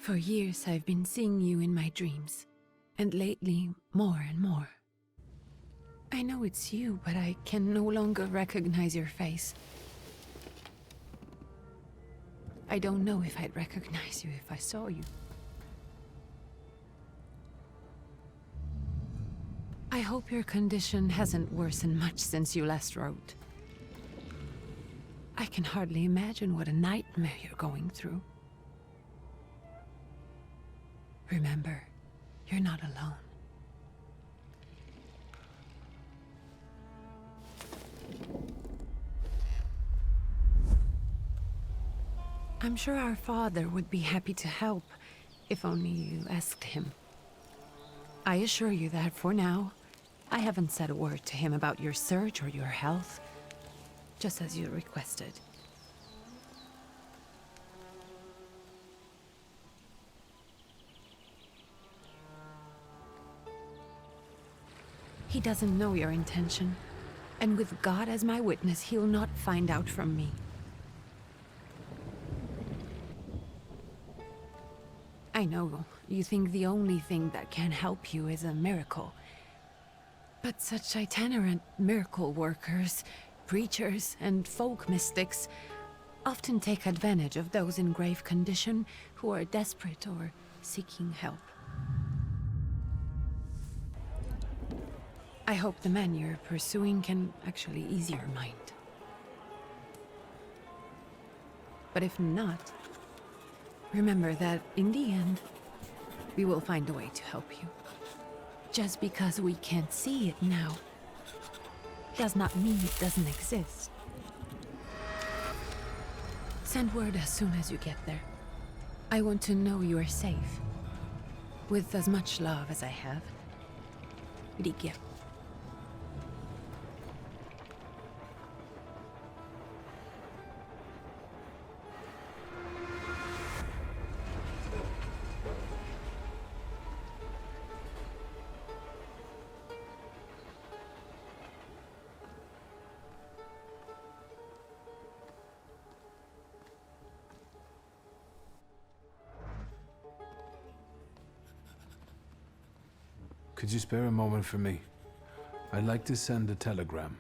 For years I've been seeing you in my dreams, and lately more and more. I know it's you, but I can no longer recognize your face. I don't know if I'd recognize you if I saw you. I hope your condition hasn't worsened much since you last wrote. I can hardly imagine what a nightmare you're going through. Remember, you're not alone. I'm sure our father would be happy to help, if only you asked him. I assure you that for now, I haven't said a word to him about your search or your health, just as you requested. He doesn't know your intention, and with God as my witness, he'll not find out from me. I know you think the only thing that can help you is a miracle. But such itinerant miracle workers, preachers, and folk mystics often take advantage of those in grave condition who are desperate or seeking help. I hope the man you're pursuing can actually ease your mind. But if not, remember that in the end, we will find a way to help you. Just because we can't see it now does not mean it doesn't exist. Send word as soon as you get there. I want to know you are safe. With as much love as I have. Brigge. Could you spare a moment for me? I'd like to send a telegram.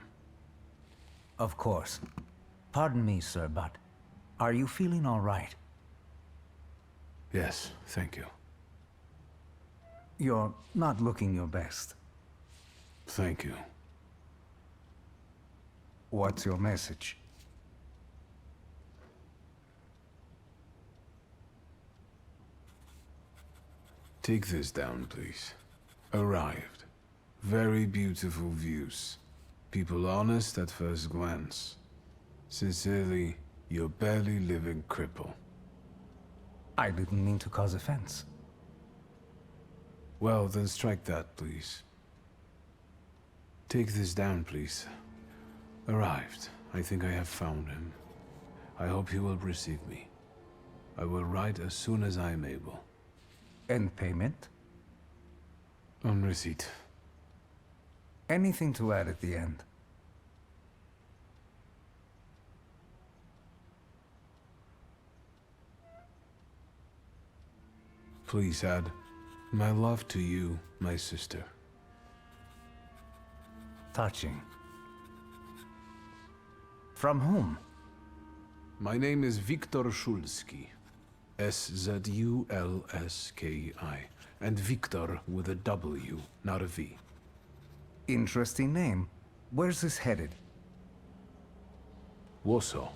Of course. Pardon me, sir, but are you feeling all right? Yes, thank you. You're not looking your best. Thank you. What's your message? Take this down, please. Arrived. Very beautiful views. People honest at first glance. Sincerely, your barely living cripple. I didn't mean to cause offense. Well, then strike that, please. Take this down, please. Arrived. I think I have found him. I hope he will receive me. I will write as soon as I am able. And payment? On receipt. Anything to add at the end? Please add, my love to you, my sister. Touching. From whom? My name is Viktor Szulski. S-Z-U-L-S-K-I. And Viktor with a W, not a V. Interesting name. Where's this headed? Warsaw.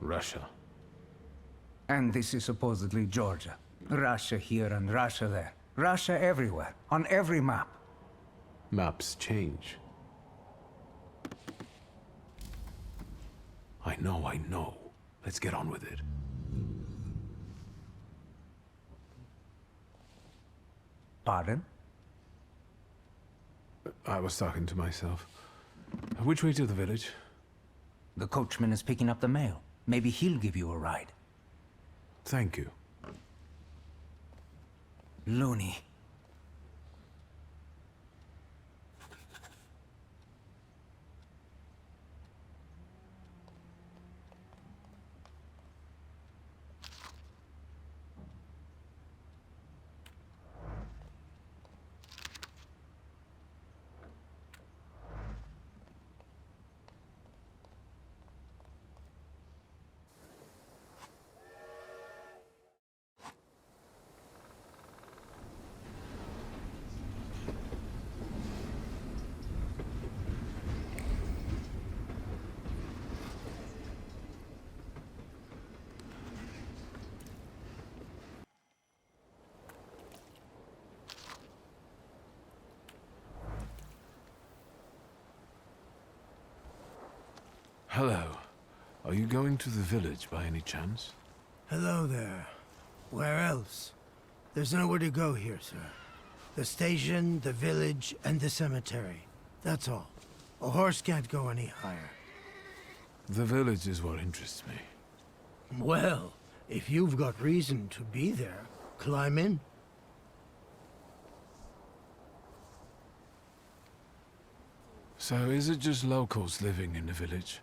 Russia. And this is supposedly Georgia. Russia here and Russia there. Russia everywhere, on every map. Maps change. I know. Let's get on with it. Pardon? I was talking to myself. Which way to the village? The coachman is picking up the mail. Maybe he'll give you a ride. Thank you. Loony. Hello. Are you going to the village by any chance? Hello there. Where else? There's nowhere to go here, sir. The station, the village, and the cemetery. That's all. A horse can't go any higher. The village is what interests me. Well, if you've got reason to be there, climb in. So is it just locals living in the village?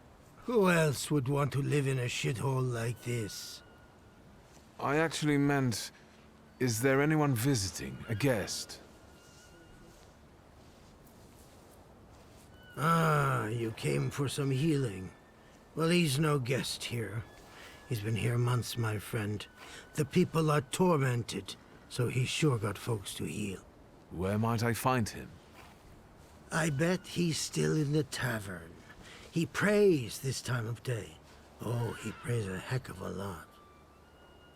Who else would want to live in a shithole like this? I actually meant, is there anyone visiting, a guest? Ah, you came for some healing. Well, he's no guest here. He's been here months, my friend. The people are tormented, so he's sure got folks to heal. Where might I find him? I bet he's still in the tavern. He prays this time of day. Oh, he prays a heck of a lot.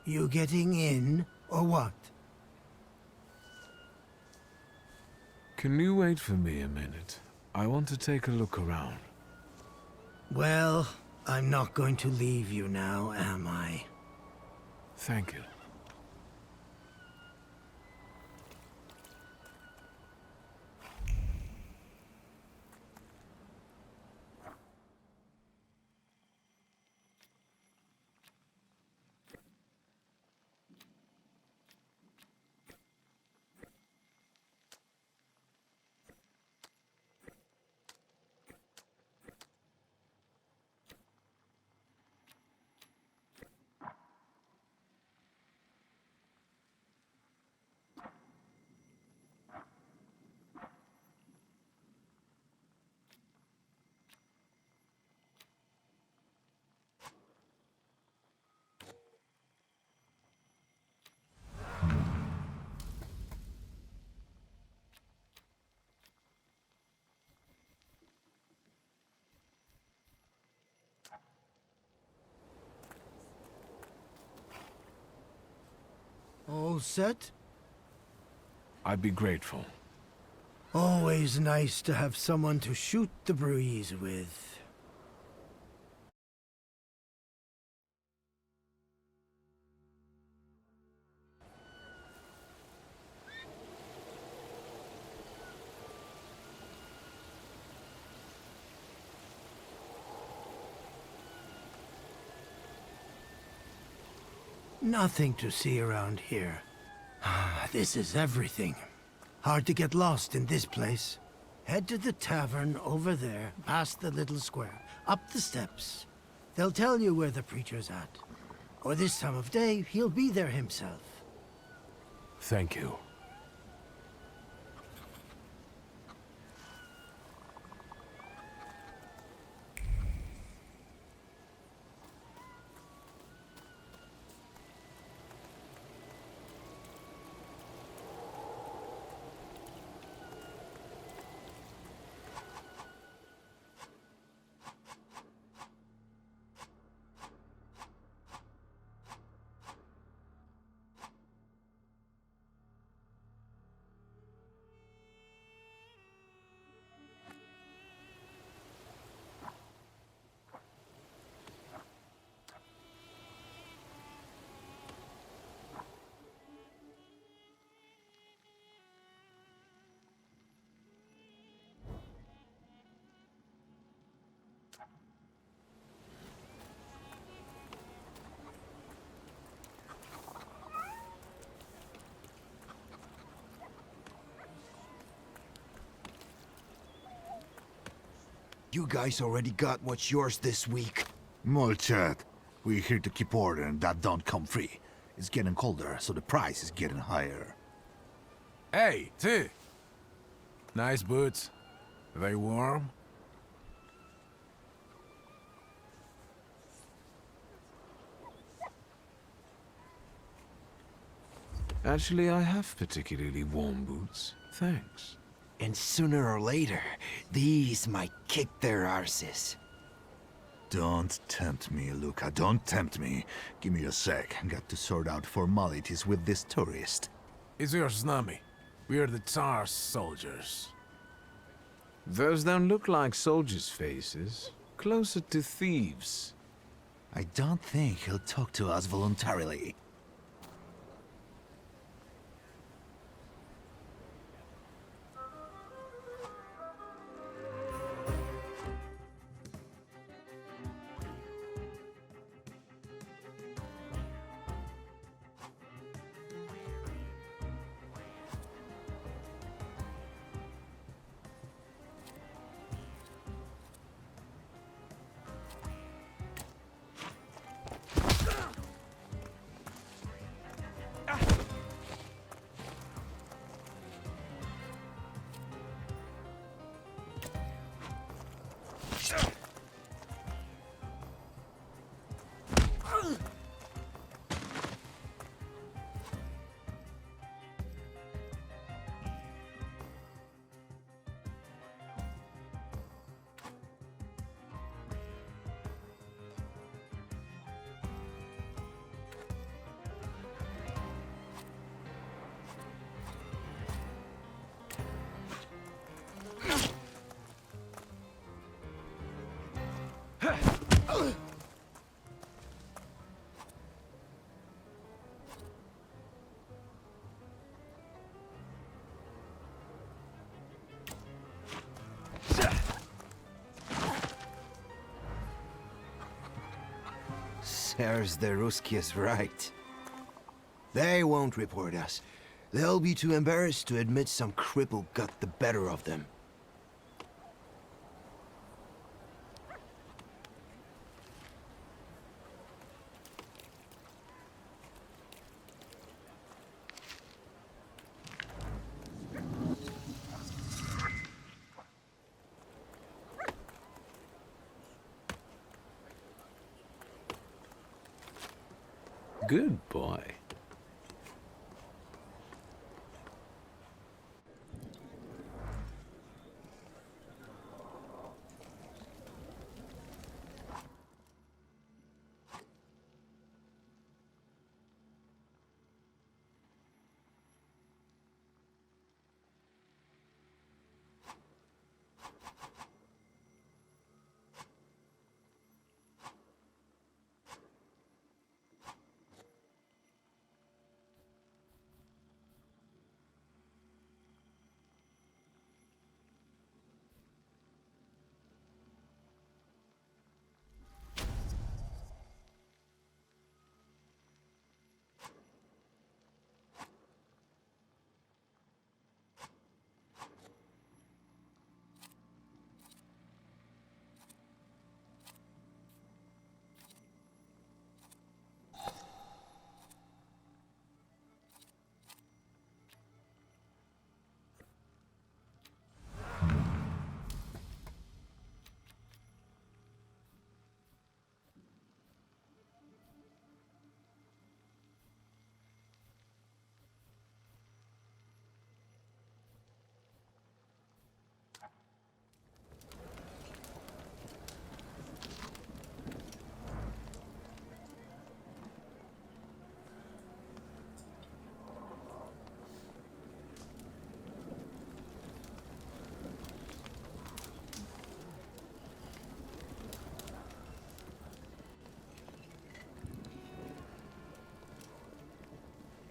You getting in, or what? Can you wait for me a minute? I want to take a look around. Well, I'm not going to leave you now, am I? Thank you. All set? I'd be grateful. Always nice to have someone to shoot the breeze with. Nothing to see around here. This is everything. Hard to get lost in this place. Head to the tavern over there, past the little square, up the steps. They'll tell you where the preacher's at. Or this time of day, he'll be there himself. Thank you. You guys already got what's yours this week. Molchat, we're here to keep order and that don't come free. It's getting colder, so the price is getting higher. Hey, T! Nice boots. Are they warm? Actually, I have particularly warm boots. Thanks. And sooner or later, these might kick their arses. Don't tempt me, Luca, don't tempt me. Give me a sec. Got to sort out formalities with this tourist. It's your snummy. We are the Tsar's soldiers. Those don't look like soldiers' faces. Closer to thieves. I don't think he'll talk to us voluntarily. There's the Ruskies right. They won't report us. They'll be too embarrassed to admit some cripple got the better of them. Good boy.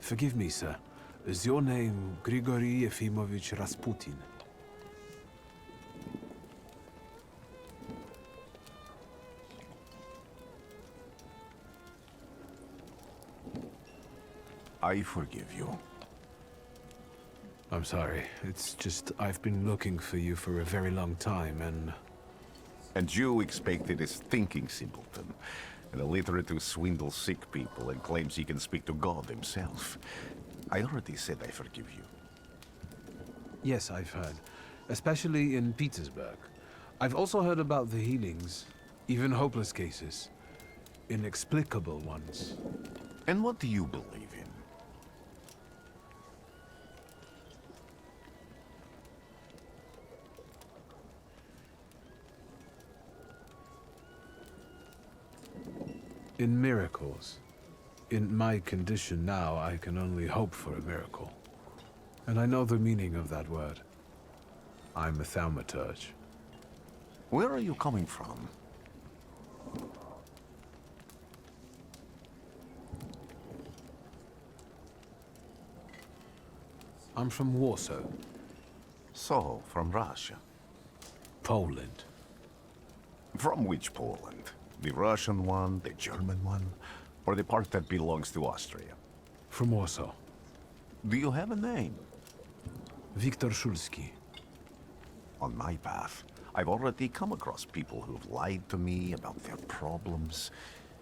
Forgive me, sir. Is your name Grigory Yefimovich Rasputin? I forgive you. I'm sorry. It's just I've been looking for you for a very long time, and... And you expected as thinking simpleton, an illiterate who swindles sick people and claims he can speak to God himself. I already said I forgive you. Yes, I've heard. Especially in Petersburg. I've also heard about the healings, even hopeless cases. Inexplicable ones. And what do you believe in? In miracles. In my condition now, I can only hope for a miracle. And I know the meaning of that word. I'm a Thaumaturge. Where are you coming from? I'm from Warsaw, So, from Russia. Poland. From which Poland? The Russian one, the German one, or the part that belongs to Austria? From Warsaw. Do you have a name? Wiktor Szulski. On my path, I've already come across people who've lied to me about their problems,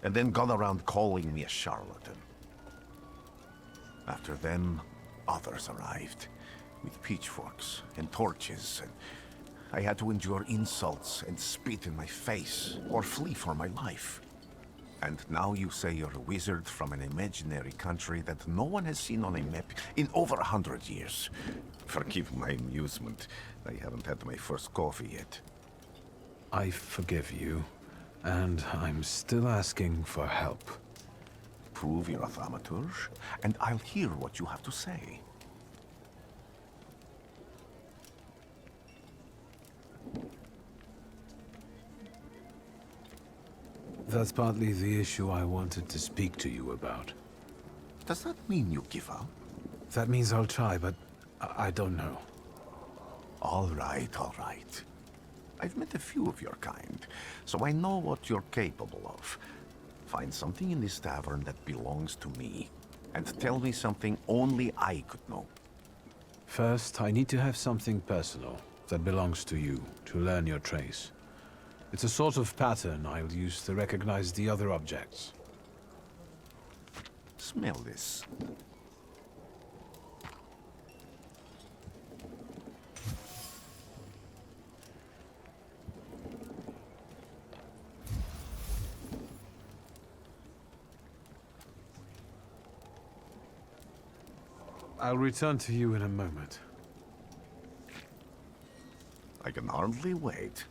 and then gone around calling me a charlatan. After them, others arrived, with pitchforks and torches, and I had to endure insults and spit in my face, or flee for my life. And now you say you're a wizard from an imaginary country that no one has seen on a map in over 100 years. Forgive my amusement. I haven't had my first coffee yet. I forgive you, and I'm still asking for help. Prove you're a Thaumaturge, and I'll hear what you have to say. That's partly the issue I wanted to speak to you about. Does that mean you give up? That means I'll try, but I don't know. All right, all right. I've met a few of your kind, so I know what you're capable of. Find something in this tavern that belongs to me, and tell me something only I could know. First, I need to have something personal that belongs to you to learn your trace. It's a sort of pattern I'll use to recognize the other objects. Smell this. I'll return to you in a moment. I can hardly wait.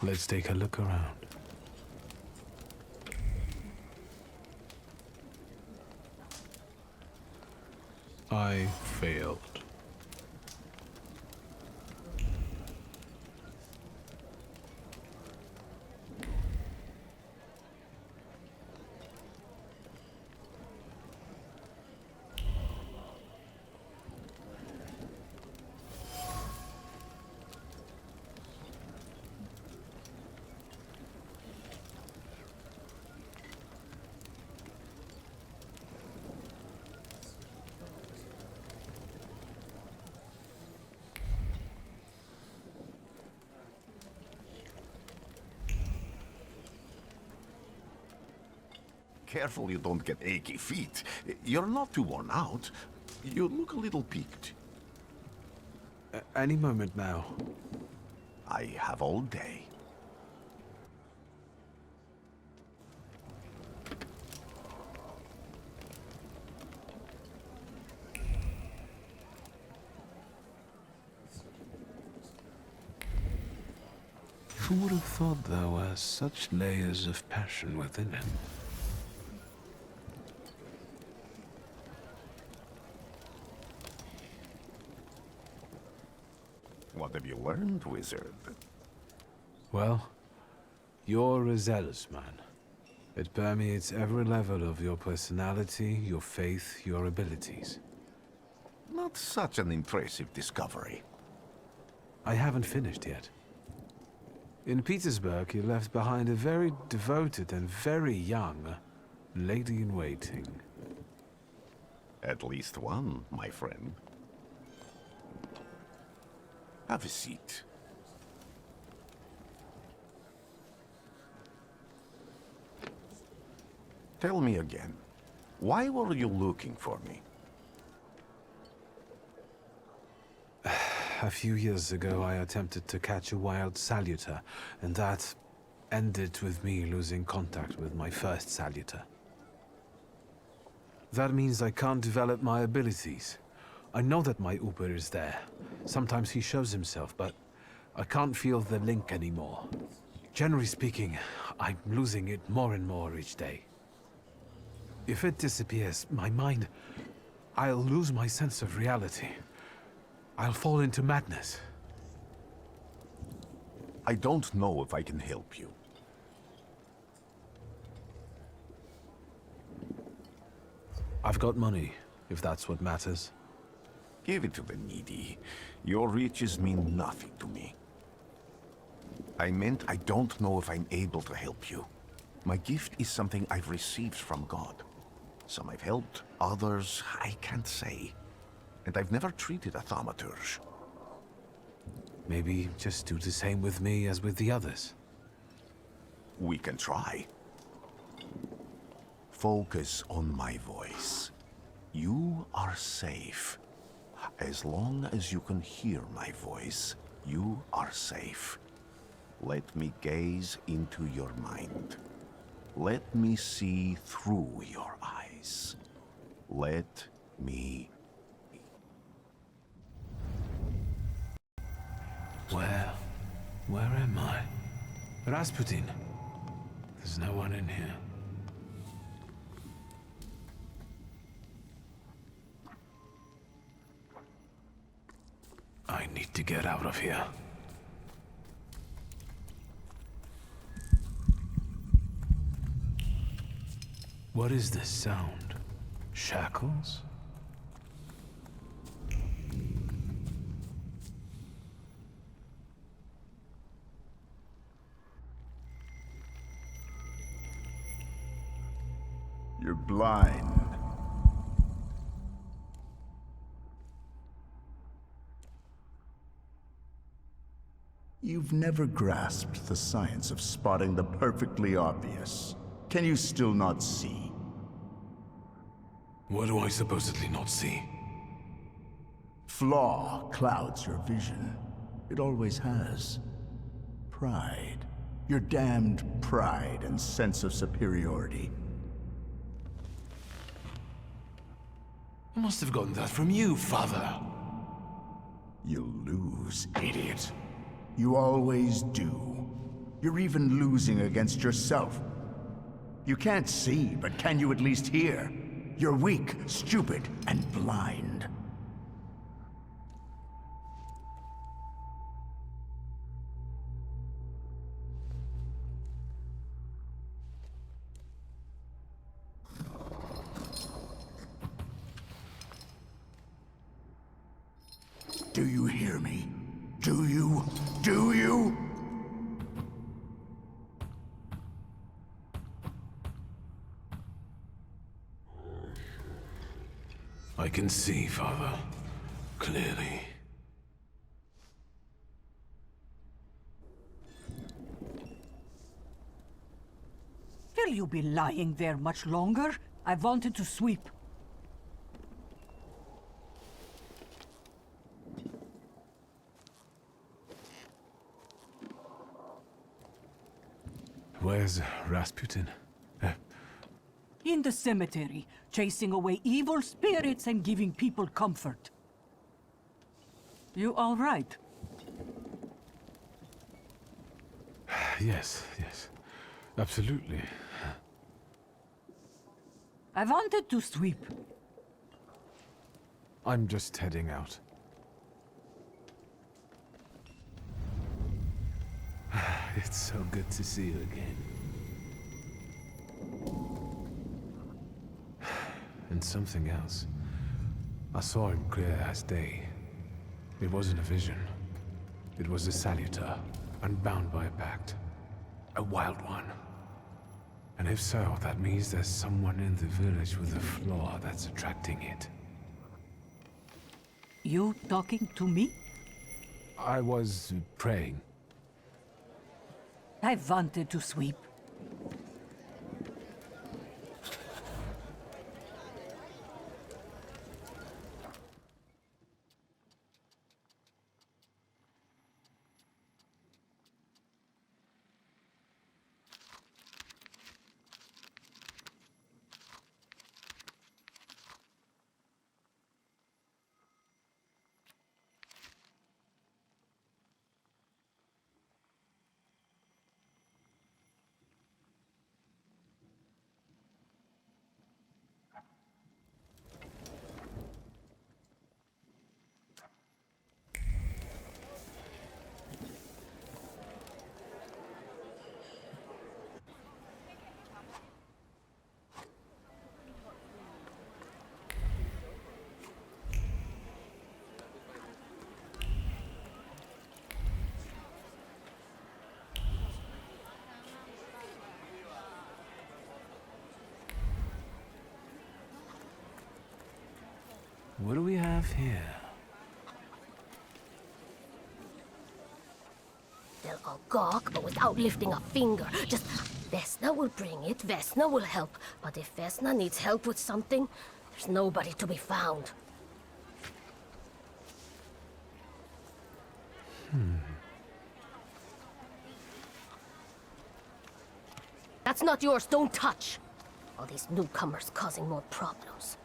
Let's take a look around. I failed. Careful you don't get achy feet. You're not too worn out. You look a little peaked. Any moment now. I have all day. Who would have thought there were such layers of passion within him? What have you learned, wizard? Well, you're a zealous man. It permeates every level of your personality, your faith, your abilities. Not such an impressive discovery. I haven't finished yet. In Petersburg, you left behind a very devoted and very young lady-in-waiting. At least one, my friend. Have a seat. Tell me again, why were you looking for me? A few years ago, I attempted to catch a wild saluter, and that ended with me losing contact with my first saluter. That means I can't develop my abilities. I know that my Uber is there. Sometimes he shows himself, but I can't feel the link anymore. Generally speaking, I'm losing it more and more each day. If it disappears, my mind, I'll lose my sense of reality. I'll fall into madness. I don't know if I can help you. I've got money, if that's what matters. Give it to the needy. Your riches mean nothing to me. I meant I don't know if I'm able to help you. My gift is something I've received from God. Some I've helped, others I can't say. And I've never treated a thaumaturge. Maybe just do the same with me as with the others. We can try. Focus on my voice. You are safe. As long as you can hear my voice, you are safe. Let me gaze into your mind. Let me see through your eyes. Let me... Where am I? Rasputin. There's no one in here. I need to get out of here. What is this sound? Shackles? You're blind. You've never grasped the science of spotting the perfectly obvious. Can you still not see? What do I supposedly not see? Flaw clouds your vision. It always has. Pride. Your damned pride and sense of superiority. I must have gotten that from you, Father. You'll lose, idiot. You always do. You're even losing against yourself. You can't see, but can you at least hear? You're weak, stupid, and blind. Do you hear me? Do you? Do you? I can see, Father. Clearly. Will you be lying there much longer? I wanted to sweep. Where's Rasputin? In the cemetery, chasing away evil spirits and giving people comfort. You all right? Yes, absolutely. I wanted to sweep. I'm just heading out. It's so good to see you again. And something else. I saw him clear as day. It wasn't a vision. It was a saluter, unbound by a pact. A wild one. And if so, that means there's someone in the village with a flaw that's attracting it. You talking to me? I was praying. I wanted to sweep. What do we have here? They'll all gawk, but without lifting a finger. Just, Vesna will bring it, Vesna will help. But if Vesna needs help with something, there's nobody to be found. That's not yours, don't touch! All these newcomers causing more problems.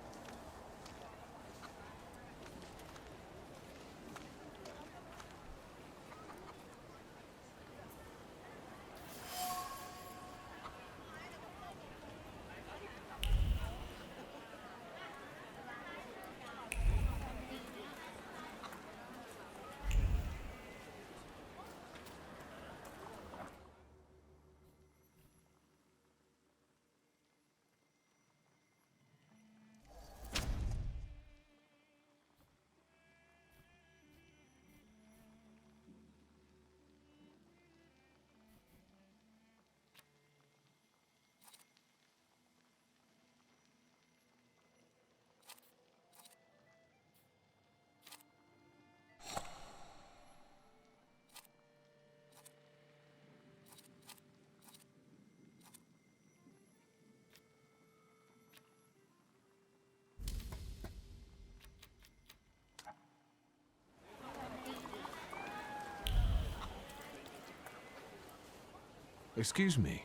Excuse me.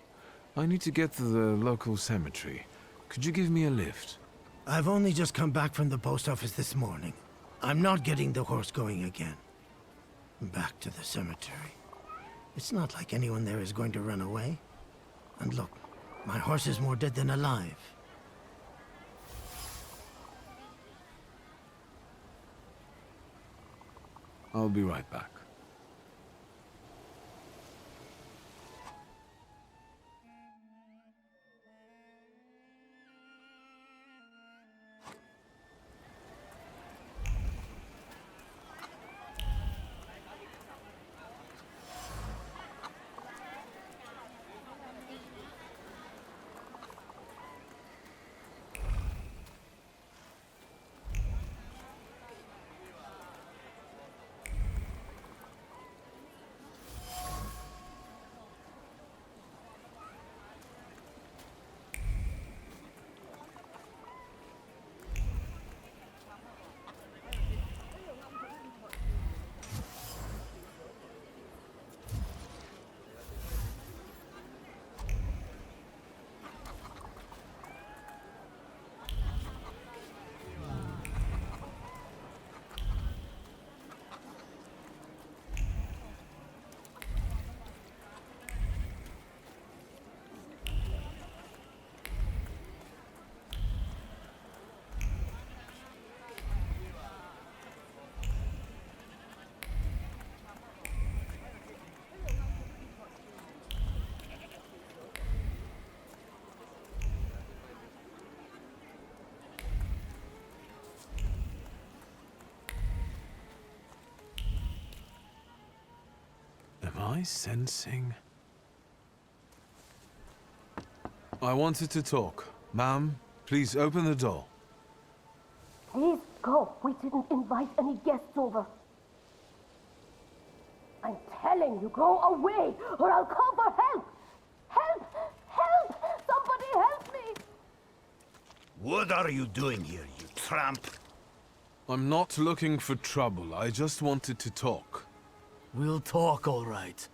I need to get to the local cemetery. Could you give me a lift? I've only just come back from the post office this morning. I'm not getting the horse going again. Back to the cemetery. It's not like anyone there is going to run away. And look, my horse is more dead than alive. I'll be right back. Am I sensing? I wanted to talk. Ma'am, please open the door. Please go. We didn't invite any guests over. I'm telling you, go away, or I'll call for help! Help! Help! Somebody help me! What are you doing here, you tramp? I'm not looking for trouble. I just wanted to talk. We'll talk, all right.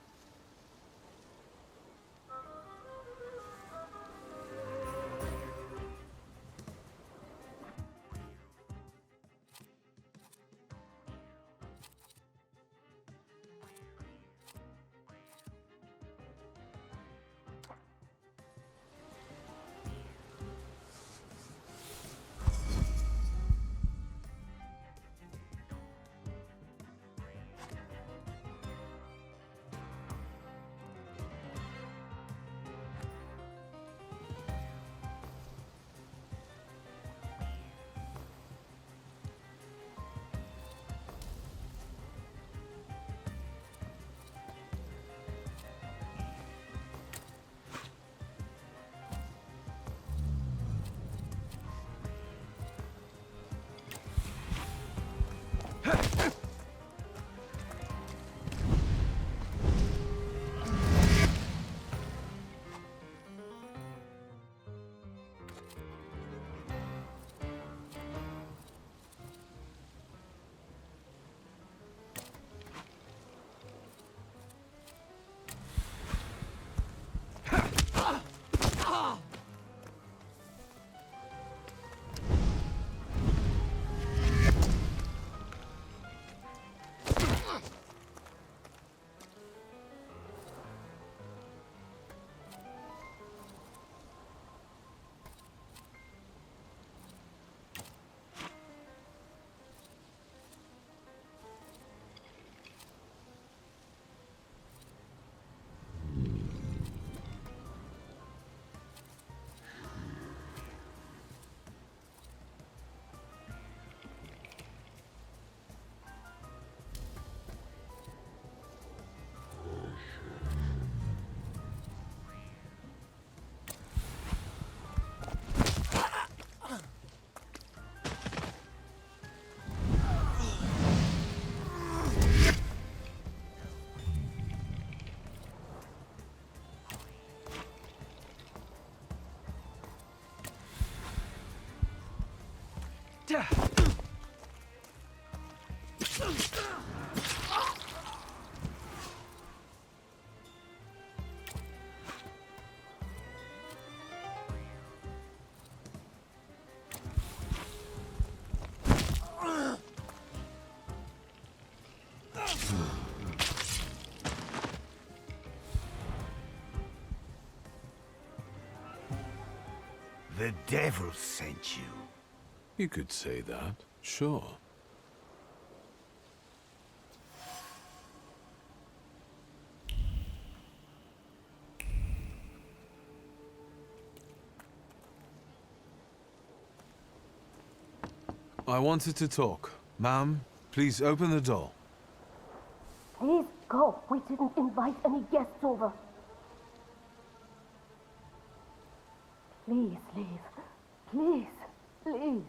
The devil sent you. You could say that, sure. I wanted to talk. Ma'am, please open the door. Please go. We didn't invite any guests over. Please leave. Please, please.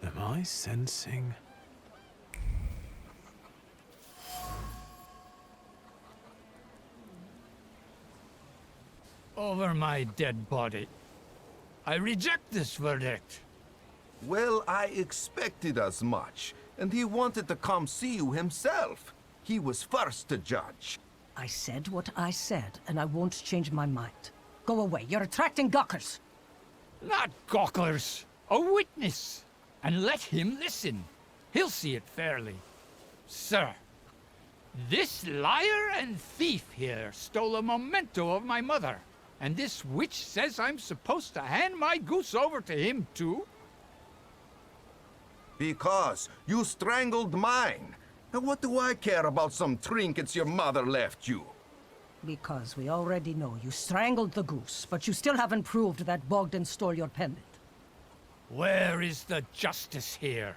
Am I sensing? Over my dead body. I reject this verdict. Well, I expected as much, and he wanted to come see you himself. He was first to judge. I said what I said, and I won't change my mind. Go away. You're attracting gawkers. Not gawkers. A witness. And let him listen. He'll see it fairly. Sir, this liar and thief here stole a memento of my mother. And this witch says I'm supposed to hand my goose over to him too? Because you strangled mine. And what do I care about some trinkets your mother left you? Because we already know you strangled the goose, but you still haven't proved that Bogdan stole your pendant. Where is the justice here?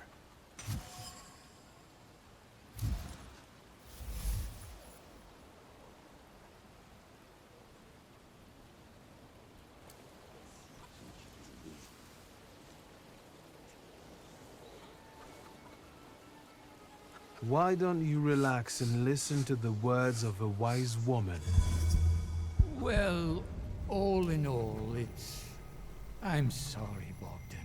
Why don't you relax and listen to the words of a wise woman? Well, all in all, it's... I'm sorry, Bogdan.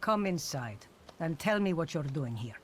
Come inside, and tell me what you're doing here.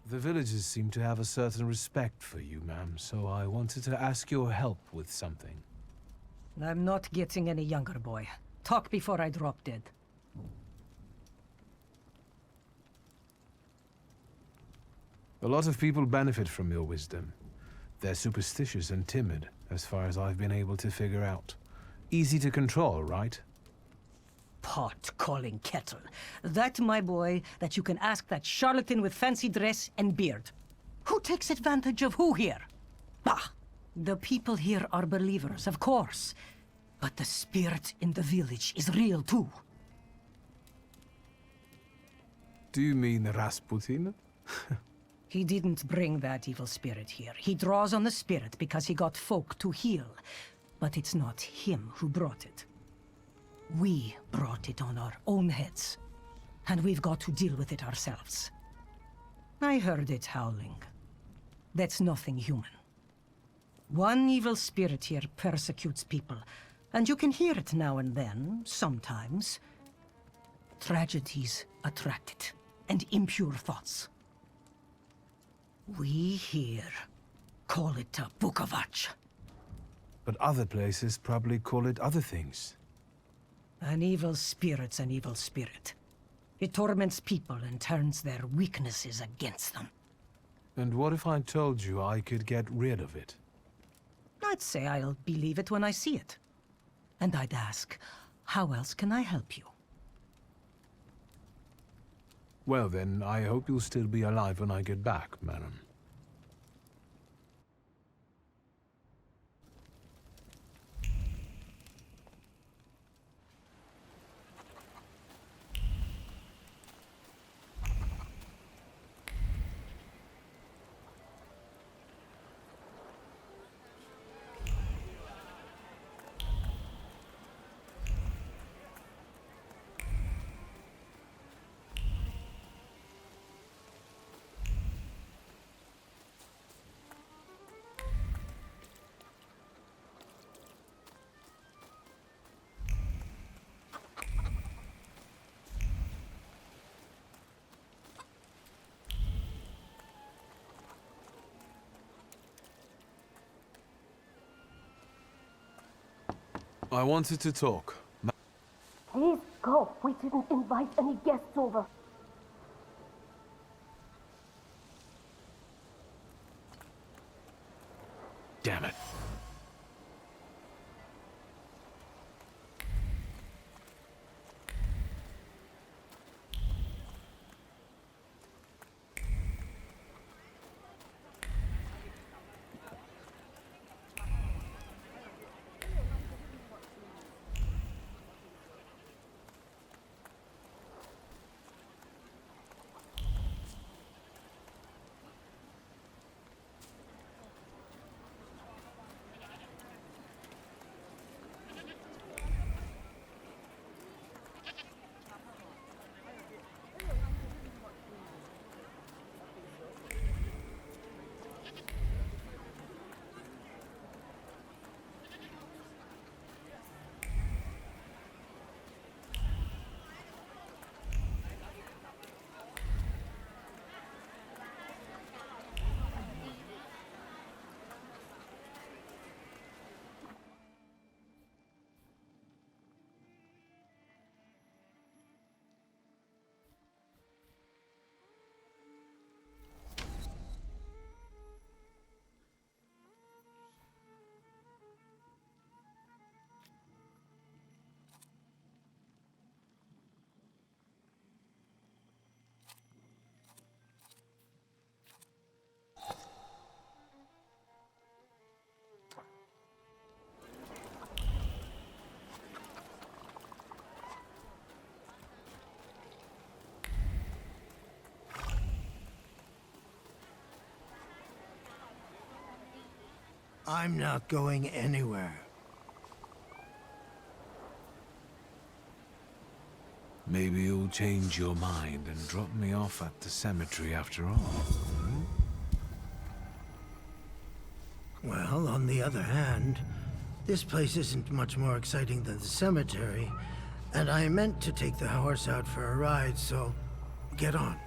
The villagers seem to have a certain respect for you, ma'am, so I wanted to ask your help with something. I'm not getting any younger, boy. Talk before I drop dead. A lot of people benefit from your wisdom. They're superstitious and timid, as far as I've been able to figure out. Easy to control, right? Pot calling kettle. That, my boy, that you can ask that charlatan with fancy dress and beard. Who takes advantage of who here? Bah! The people here are believers, of course. But the spirit in the village is real too. Do you mean Rasputin? He didn't bring that evil spirit here. He draws on the spirit because he got folk to heal. But it's not him who brought it. We brought it on our own heads. And we've got to deal with it ourselves. I heard it howling. That's nothing human. One evil spirit here persecutes people, and you can hear it now and then, sometimes. Tragedies attract it, and impure thoughts. We here call it a Bukovac. But other places probably call it other things. An evil spirit's an evil spirit. It torments people and turns their weaknesses against them. And what if I told you I could get rid of it? I'd say I'll believe it when I see it. And I'd ask, how else can I help you? Well then, I hope you'll still be alive when I get back, madam. I wanted to talk. Please go. We didn't invite any guests over. Damn it. I'm not going anywhere. Maybe you'll change your mind and drop me off at the cemetery after all. Well, on the other hand, this place isn't much more exciting than the cemetery, and I meant to take the horse out for a ride, so get on.